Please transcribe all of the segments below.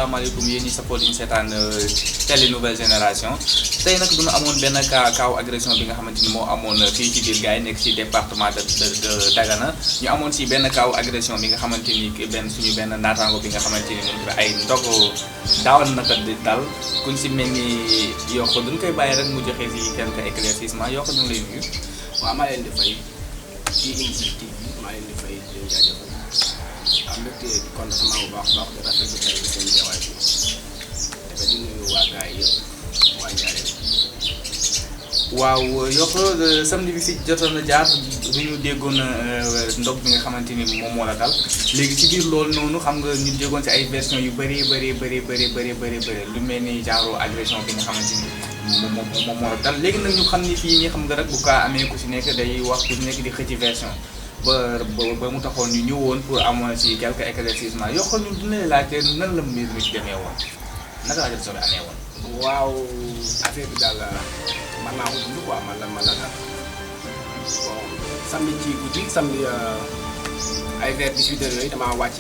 asalaamaaleykum yéen ñi safoo di ñu seetaan télé nouvelle génération tey nag du ñu amoon benn kaaw agression bi nga xamante ni moo amoon fii ci biir gars yi nekk ci département de Dagana ñu amoon ci benn kaaw agression bi nga xamante ni suñu benn naataango bi nga xamante ni moom ay ndog daawal naka di dal kuñ si mel ni Yokk duñ koy bàyyi rek mu joxe si quelques éclaircissements Yokk ñu ngi lay nuyu. waaw maa leen di fay ci initiative bi maa leen di fay di leen jaajëfal am mbégte contentement bu baax a baax di rafetlu seen jawaay bi dafa di nuyu waa gars yi yëpp waa Ndiarène. waaw Yokk samedi bi fi jotoon na jaar bi ñu déggoon ndog bi nga xamante ni moom moo la dal léegi ci biir loolu noonu xam nga ñu déggoon ci ay version yu bëri lu mel ni genre agression bi nga xamante ni moom moo la dal léegi nag ñu xam ni fii nii xam nga rek bu kaa amee ku si nekk day wax ku si nekk di xëcc version ba mu taxoon ñu ñëwoon pour amoon ci quelques éclaircissements Yokk ñu dina laajte nan la mbir mi demee woon naka la agression bi amee woon. waaw affaire bi daal man naa ko dund quoi man la daal bon samedi ci guddi samedi ay vers 18 heures yooyu damaa wàcc.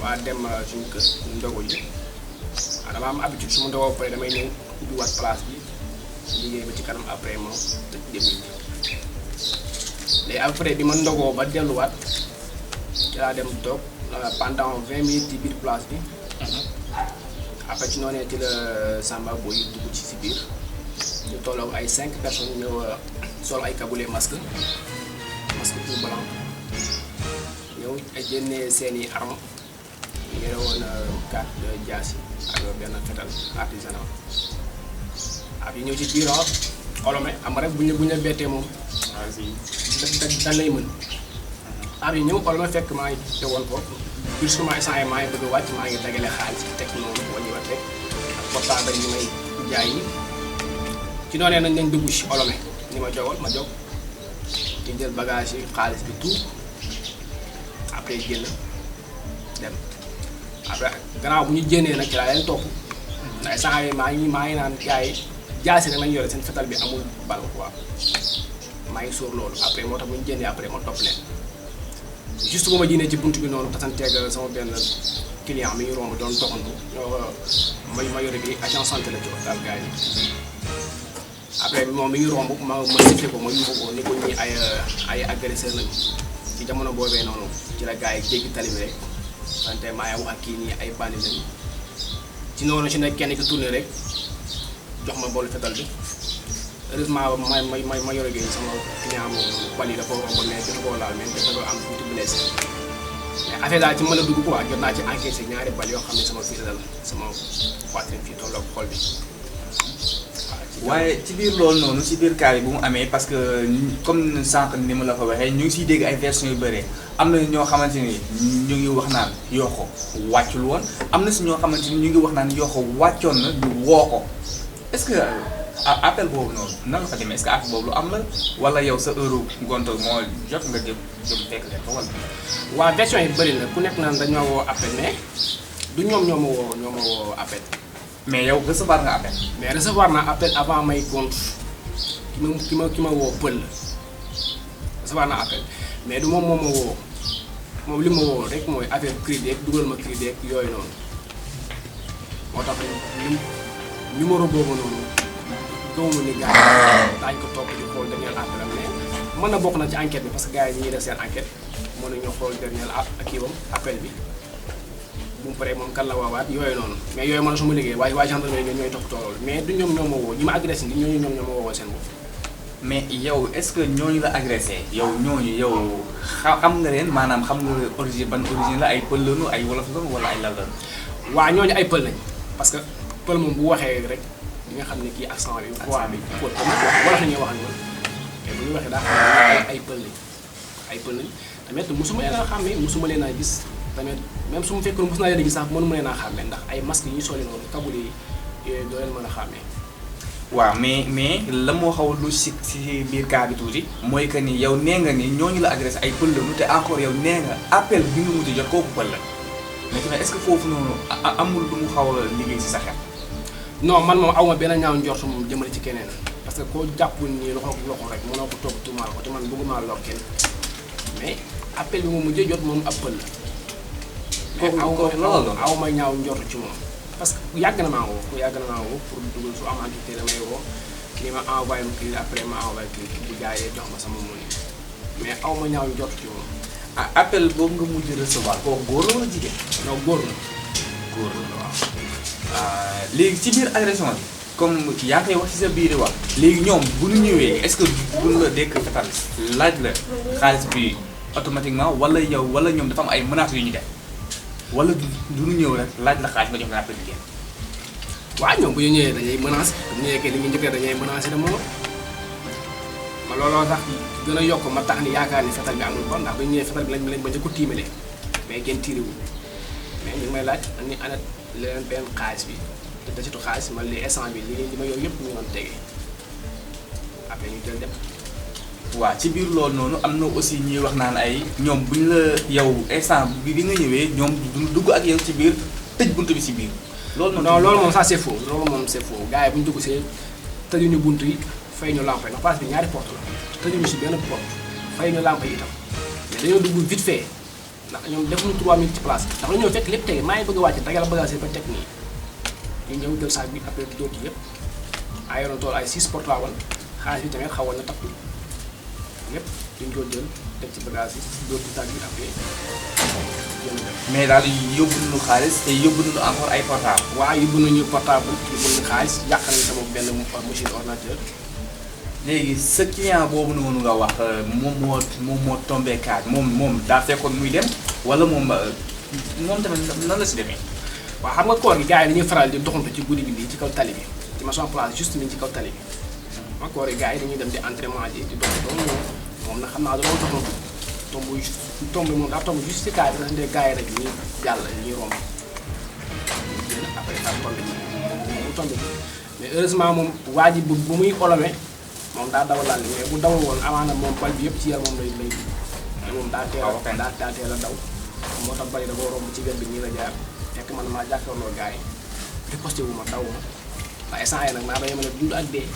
waa dem suñu kër ndogu ji dama am habitude su ma ndogoo pare damay ñëw ubbiwaat place bi liggéey ba ci kanam après moom tëj dem léegi après bi ma ndogoo ba delluwaat ci laa dem toog pendant 20 minutes ci biir place bi. après ci noonu ci la Samba booy dugg ci si biir ñu tolloo ay 5 personnes ñëw sol ay cagoule masque tout blanc ñëw ay génnee seeni arme ñu yore woon 4 jaasi ak benn fetal artisanal ab yi ñëw ci biir olome am rek bu ñu la bettee moom da lay mën ab yi ñëw olome fekk maa ngi teewoon foofu brusquement instant yi maa ngi bëgg a wàcc maa ngi dagale xaalis bi teg noonu wàññiwaat rek ak portable yi may jaay yi ci noonee nañ dugg si olome ni ma jogal ma jog di jël bagage yi xaalis bi tout après génn dem après gannaaw bu ñu jénnee nag ci laa leen topp ndax instant yi maa ngi naan gars yi jaasi rek nañ yore seen fetal bi amul bal quoi maa ngi sóor loolu après moo tax bu ñu jénnee après ma topp leen juste bu ma jiinee ci buntu bi noonu tasanteeg sama benn client mi ngi romb doon doxantu ma yore bi agent santé la ci hôpital gars yi après moom mi ngi romb ma sifflé ko ma yuuxu ko ni ko ñi ay agresseur lañu ci jamono boobee noonu ci la gars yi jéggi tali bi rek wante maa ngi wax ak kii nii ay bandi lañu ci noonu ci nekk kenn ki tourné rek jox ma boolu fetal bi heureusement ma yore gi sama client moom bal yi dafa romb mais jotu koo laal mais dafa am tuuti blessé mais affaire daal ci mën a dugg quoi jot naa ci encaissé ñaari bal yoo xam ne sama fii la dal sama poitrine fii tolloo xol bi. waaye ci biir loolu noonu ci biir cas bi bu mu amee parce que comme sànq ni ma la ko waxee ñu ngi siy dégg ay versions yu bëree am na ñoo xamante ni ñu ngi wax naan Yokk wàccul woon am na si ñoo xamante ni ñu ngi wax naan Yokk wàccoon na ñu woo ko est-ce que appel boobu noonu nan la fa demee est-ce que appel boobu lu am la wala yow sa heure gonto moo jot nga jëm fekk leen ko wala. waaw version yi bëri na ku nekk naan dañoo woo appel mais du ñoom ñoo ma woo appel. mais yow recevoir nga appel. mais recevoir naa appel avant may gont ki ma woo pël la recevoir naa appel mais du moom moo ma woo moom li ma woo rek mooy affaire crédit dugal ma crédit yooyu noonu moo tax numéro boobu noonu gëmuma ni gars yi daañu ko topp di xool dernier appel am mais mën na bokk na ci enquête bi parce que gars yi ñuy def seen enquête mën nañoo xool dernier appel bi. bu mu paree moom kan la waawaat yooyu noonu mais yooyu man su ma liggéey waaye waa gendarmerie ñoom ñooy toppatoo loolu mais du ñoom ñoo ma woo ñi ma agressé ni ñooñu ñoom ñoo ma woowoo seen bopp. mais yow est-ce que ñooñu la agressé yow xam nga leen maanaam xam nga origine ban origine la ay pël lañu ay wolof lañu wala ay lal lañu. waaw ñooñu ay pël lañ parce que pël moom bu waxee rek di nga xam ne kii accent bi poids bi pour wolof la ñuy wax ak ñoom mais bu ñu waxee daa xam ne ay pël lañ tamit mosuma leen a xàmmee mosuma leen a gis. tamit même su ma fekkoon mos naa leen a gis sax mënuma leen a xàmmee ndax ay masques yi ñuy soli noonu kabul yi yooyu doo leen mën a xàmmee. waaw mais la moo xaw lu si biir cas bi tuuti mooy que ni yow nee nga ni ñooñu la agressé ay pël lañu te encore yow nee nga appel bi nga mujj jot kooku pël la mais tamit est-ce que foofu noonu amul lu mu xaw a liggéey si sa xel. non man moom awma benn ñaaw njort moom jëmale ci keneen parce que koo jàppul nii loxo rek mënoo ko toog tuumaal ko te man bëgguma lor kenn mais appel bi moom mujjee jot moom ab pël la kooku loolu aw ma ñaaw njort ci moom parce que yàgg na maa woo pour dugal su am entité damay woo kii ma envoyé ma kii après ma envoyé kii bu jaayee jox ma sama money mais aw ma ñaaw njort ci moom. ah appel boobu nga mujj recevoir kooku góor la wala jigéen. non góor la. góor la waaw. léegi ci biir agression bi comme yaa ngi koy wax ci sa biir wax léegi ñoom bu ñu ñëwee est-ce que buñ la dekk fetal laaj la xaalis bi automatiquement wala yow wala ñoom dafa am ay menaces yu ñu def wala du ñu ñëw rek laaj la xaalis nga jox la après di génn. waaw ñoom bu ñu ñëwee dañuy menacé bu ñu ñëwee kay li ñu njëkkee dañuy menacé de mort ma looloo tax gën a yokk ma tax ni yaakaar ni fetal bi amul kon ndax bu ñu ñëwee fetal bi lañ ba njëkk ko tiimale mais kenn tiiriwul mais ñu ngi may laaj ni ana leneen benn xaalis bi te desitu xaalis man li instant bi li ma yor yëpp ñu doon tegee après ñu jël dem. waaw ci biir loolu noonu am na aussi ñuy wax naan ay ñoom buñ la yow instant bi nga ñëwee ñoom du dugg ak yow ci biir tëj buntu bi ci biir. loolu noonu non loolu moom ça c'est faux loolu moom c'est faux gars yi bu ñu dugg see tëjuñu buntu yi fay ñu lampe yi ndax place bi ñaari porte la tëjuñu si benn porte fay ñu lampe yi itam mais dañoo dugg vite fait ndax ñoom defuñu 3 minutes ci place ndax dañoo fekk lépp tege maa ngi bëgg a wàcc dagal bagage ba teg nii ñu ñëw jël sac bi après dóor ci yëpp ay yoroon tool ay 6 portable xaalis bi tamit xawoon na takku lépp duñ ko jël teg ci bagage yi dóor ci sac bi après mais daal yóbbu nañu xaalis te yóbbu nañu encore ay portable. waaw yóbbu nañu portable yóbbu nañu xaalis yàq nañu sama benn machine ordinateur. léegi sa client boobu noonu nga wax moom moo tombé kaat moom daa fekkoon muy dem wala moom tamit nan la si demee. waaw xam nga koor gi gars yi dañuy faral di doxantu ci guddi gi nii ci kaw tali bi ci ma sama place juste nii ci kaw tali bi ma koor gi gars yi dañuy dem di entraînement ji di doxantu moom nag xam naa da doon doxantu tomb moom daa tomb juste ci kaay bi nga xam ne gars yi rek ñuy jàll ñuy romb génn après daa tombé mu tombé mais heureusement moom waa ji bu muy olome moom daa dawal laal mais bu dawal woon amaana moom bal bi yëpp ci yar moom lay mais moom daa teel a daw moo tax bali da koo romb ci wet bi nii la jaar fekk man maa jàkkaarloo gars yi riposté wu ma daw ma waaye instant yii nag maa ngi yemale dund ak dee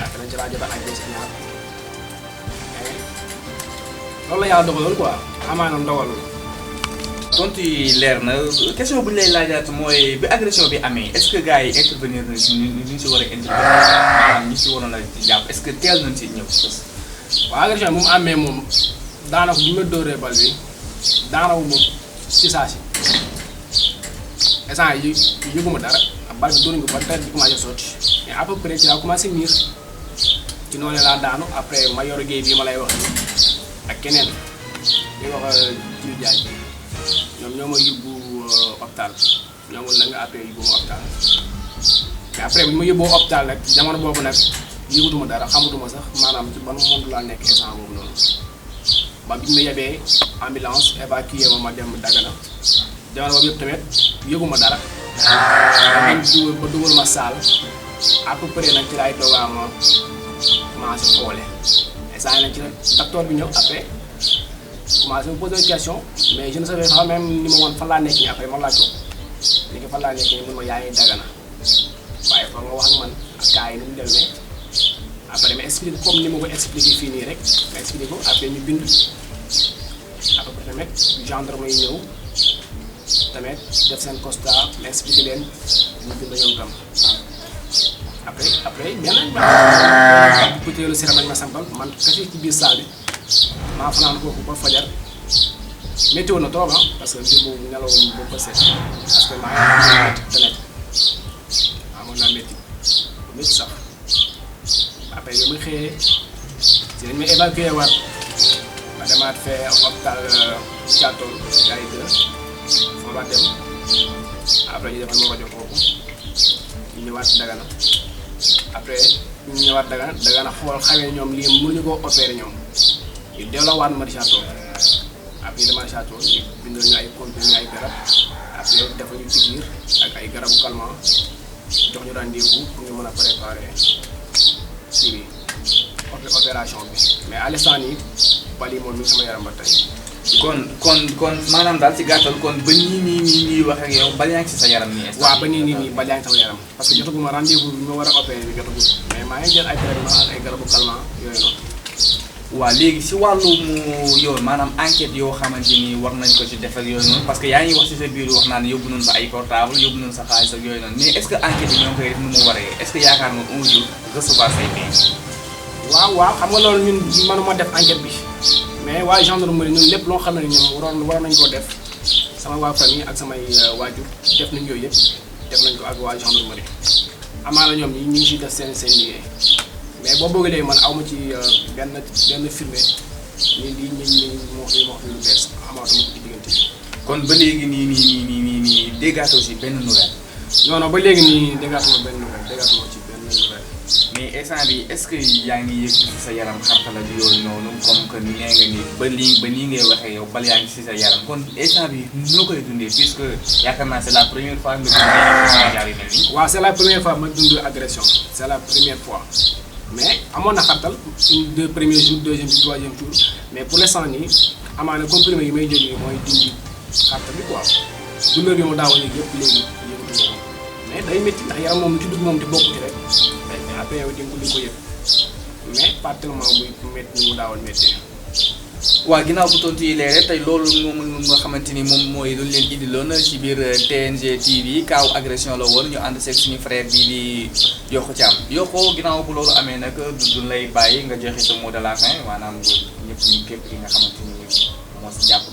après nañ ci laa jot a agressé ñaar loolu la yàlla dogaloon quoi amaana ndogal la. tontu yi leer na question bu ñu lay laajaat mooy bi agression bi amee est-ce que gars yi intervenir nañ si ñu si war a intervenir maanaam ñi si waroon a jàpp est-ce que teel nañ si ñëw si bés. waaw agression bi mu amee moom daanaka bu ma dóoree bal bi daanaka moom ci saa si instant yi yëguma dara bal bi dóor nga ba dara di commencé sotti mais à peu près ci laa commencé miir ci noonu laa daanu après ma yor géej bi ma lay wax nii ak keneen ñuy wax Jiw Jaaj ñoom ñoo ma yóbbu hôpital ñoom la nga après yóbbu ma hôpital mais après bu ma yóbboo hôpital nag jamono boobu nag yëgutuma dara xamutuma sax maanaam ci ban monde laa nekk instant boobu noonu ba bi ñu ma yebee ambulance évacué ma dem Dagana jamono boobu yëpp tamit yëguma dara ba dugal ma saal à peu près nag ci laay doogaa ma commencé xoole instant yi nag ci la docteur bi ñëw après commencé me poser une question mais je ne savais pas même ni ma woon fan laa nekk nii après man laa toog léegi fan laa nekk nii mun ma yaa ngi Dagana waaye foog nga wax ak man ak gars yi ni mu demee après ma expliqué comme ni ma ko expliqué fii nii rek ma expliqué ko après ñu bind à peu près tamit gendarme yi ñëw tamit def seen constat ma expliqué leen ñu bind ñoom tam après benn butéelu cérémonie ma sampal man kese ci biir salle bi maa fanaan foofu ba fajar métti woon na trop parce que jour boobu nelaw boobu ba seet parce que maa ngi métti tamit amoon naa métti sax après bi ma xëyee si dañ ma évacué waat ma demaat fee hôpital Thiatoul gars yi gën foo ma dem après ñu defal ma rajo foofu ñu ñëwaat Dagana après ñu ñëwaat Dagana xool xamee ñoom lii mënuñu koo opéré ñoom ñu delloowaat ma Thiatoul après ñu demaat Thiatoul ñu bindal ñu ay comprimés ay garab après dafa ñu piqûre ak ay garabu calmant jox ñu rendez-vous pour ñu mën a préparer kii bi opération bi mais à l'instant nii bal yi moom mi sama yaram ba tey. kon maanaam daal ci gàttal kon ba ñuy wax ak yow bal yaa ngi ci sa yaram nii. waaw ba nii bal yaa ngi sama yaram parce que jotaguma rendez-vous bi ma war a opérer bi jotagul mais maa ngi jël ay traitement ak ay garabu calmant yooyu noonu. waaw léegi si wàllum yoon maanaam enquête yoo xamante ni war nañ ko ci defal yooyu noonu parce que yaa ngi wax ci sa biir wax naan yóbbu nañ sa ay portable yóbbu nañ sa xaalis ak yooyu noonu mais est-ce que enquête yi ñoo ngi koy def nu mu waree est-ce que yaakaar nga un jour recevoir say paie. waaw xam nga loolu ñun mënuma def enquête bi mais waa gendarmerie ñun lépp loo xam ne ñoom waroon nañ koo def sama waa famille ak samay waajur def nañ yooyu yëpp def nañ ko ak waa gendarmerie amaana ñoom ñu ngi ciy def seen liggéey mais boo bëggee man aw ma ci benn firnde ni lii ñu moo fi lu bees amaatuma ko ci diggante bi. kon ba léegi nii déggaatoo si benn nouvelle. non ba léegi nii déggaatuma benn nouvelle ci benn nouvelle. mais instant bi est-ce que yaa ngi yëg ci sa yaram xartala bi yooyu noonu comme que nee nga ni ba nii ngay waxee yow bal yaa ngi ci sa yaram kon instant bi noo koy dundee puisque yaakaar naa c'est la première fois nga dundee jaar yu mel nii. waaw c'est la première fois ma dund agression c'est la première fois mais amoon na xartal deux premiers jours deuxième jour troisième jour mais pour l'instant nii amaana comprimé yi may jël nii mooy dindi xartal bi quoi douleur bi ma daawoon yëpp léegi yëngatu mais day métti ndax yaram moom lu ci dugg moom di bokk ci rek. après yow di nga ko yëg mais pas tellement muy métti ni mu daawoon métti. waaw ginnaaw bu tontu yi leer tey loolu moom nga xamante ni moom mooy lu leen indiloon ci biir TNG TV kaaw agression la woon ñu ànd seeg suñu frère bii di Yokho Thiam Yokho ginnaaw bu loolu amee nag du lay bàyyi nga joxe sa mot de la fin maanaam ñëpp ñu képp ki nga xamante ni moo si jàpp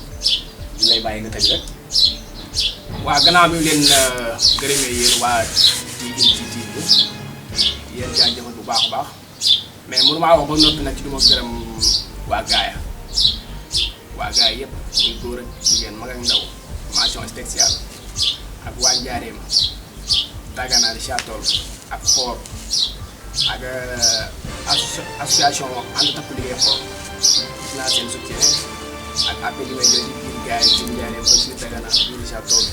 du lay bàyyi nga tëj rek. waaw gannaaw bi leen gërëmee yéen waa TNG TV yéen jaajëfal bu baax a baax mais mënu maa wax ba noppi nag ci du ma gërëm waa gaaya yëpp muy góor ak jigéen mag ak ndaw mention spéciale ak waa Njaareem Dagana Chatol ak Xoor ak association ànd takku liggéey Xoor gis naa seen soutien ak appel yi may jël ci biir gaaya ci Njaareem ba ci Dagana biir Chatol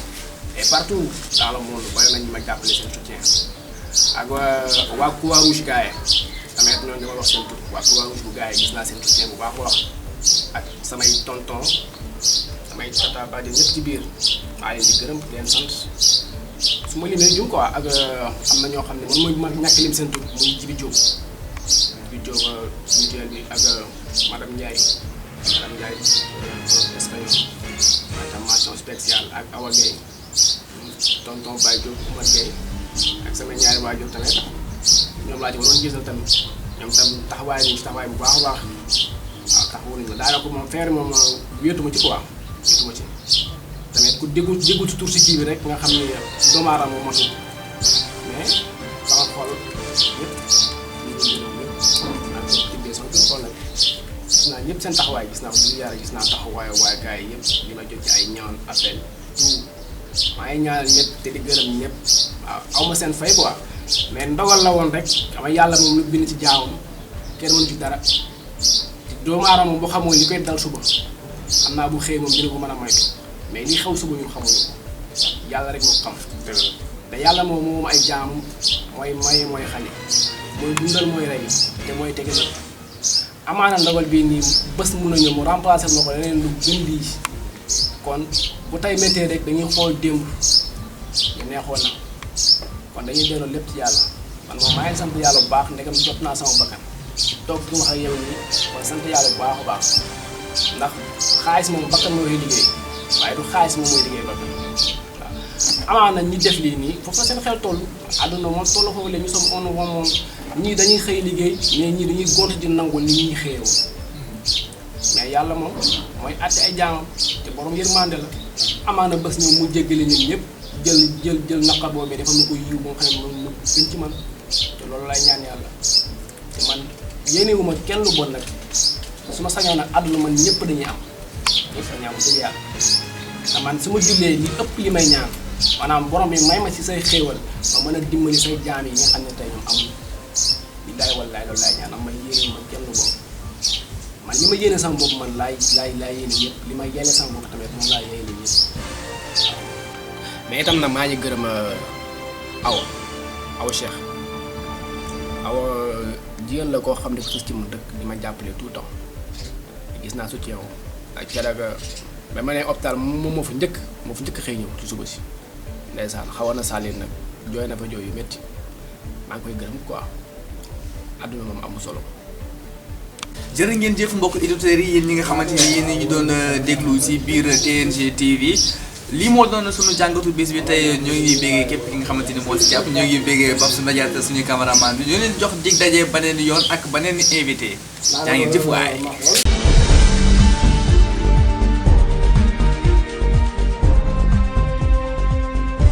et partout dans le monde bari nañ ma jàppale seen soutien ak waa Croix-Rouge gaaya tamit ñooñu dama wax seen tur waa Croix-Rouge bu gaaya gis naa seen soutien bu baax wax ak samay tonton samay tata ba di ñëpp ci biir maa leen di gërëm di leen sant su ma limee jum quoi ak am na ñoo xam ne man mooy ñàkk lim seen tur muy Jibi Diop mutuel bi ak madame Ndiaye espagnol madame mention spéciale ak Awa Gueye tonton Baye Diop Oumar Gueye ak sama ñaari waajur tamit ñoom laa ci waroon gisal tamit ñoom tam taxawaay nañu ci taxawaay bu baax a baax waaw taxawu nañu ma daanaka moom feere moom wéetuma ci quoi wéetuma ci tamit ku déggu ci tur si kii bi rek nga xam ne doomu aadama moo matul mais sama xol yëpp gis naa ñëpp seen taxawaay gis naa ko du yàlla gis naa taxawaayu waaye gars yi yëpp li ma jot ci ay ñaan appel tout maa ngi ñaanal ñëpp te di gërëm ñëpp waaw aw ma seen fay quoi mais ndogal la woon rek xam nga yàlla moom lu bind ci jaamam kenn mënu ci dara doomu aadama moom boo xamoo li koy dal suba xam naa bu xëy moom dina ko mën a moytu mais li xew suba ñun xamuñu ko yàlla rek moo xam te yàlla moom ay jaam mooy maye mooy xale mooy dundal mooy rey te mooy tege na amaana ndogal bii nii bés mun a ñëw mu remplacer ma ko leneen lu gën lii kon bu tey méttee rek dañuy xool démb ñu neexoon na kon dañuy delloo lépp ci yàlla man moom maa ngi sant yàlla bu baax ndegam jot naa sama bakkan toog fi wax ak yow nii kon sant yàlla bu baax a baax ndax xaalis moom bakkan moo koy liggéey waaye du xaalis moom mooy liggéey bakkan waaw amaana ñi def lii nii foofu la seen xel toll àdduna moom toll foofu la ñu som on moom ñii dañuy xëy liggéey mais ñii dañuy gont di nangu li ñuy xëyoo mais yàlla moom mooy àtte ay jaamam te borom yërmande la amaana bés ñëw mu jéggale ñun ñëpp jël naqar boobu dafa nu ko yiw boo xam ne moom gën ci man te loolu lay ñaan yàlla te man yéenewuma kenn lu bon nag su ma sañoon nag àdduna man ñëpp dañuy am ñëpp dañuy am dëgg yàlla te man su ma jullee li ëpp li may ñaan maanaam borom bi may ma ci say xéewal ma mën a dimbali say jaam yi nga xam ne tey ñoom amuñu billaay wallaay loolu laay ñaan am ma yéene ma kenn lu bon man li ma yéene sama bopp man laay yéene ñëpp li ma yéene sama bopp tamit moom laay yéene ñëpp mais itam nag maa ngi gërëm awa Cheikh awa jigéen la koo xam ne ko sus ci mu dëkk di ma jàppale tout le temps gis naa soutien wu ak keroog ba ma ne hôpital moom moo fa njëkk xëy ñëw ci suba si ndeysaan xawoon na saalit nag jooy na fa jooy yu métti maa ngi koy gërëm quoi àdduna moom am solo jërë ngeen jëf mbokk auditeurs yi yéen ñi nga xamante ni yéen ñu doon déglu si biir TNG TV lii moo doon suñu jàngatu bés bi tey ñoo ngi béggee képp ki nga xamante ni moo si jàpp ñoo ngi béggee Babs Mediateur suñu cameraman bi ñoo leen jox dig daje beneen yoon ak beneen invité jaa ngeen jëf waay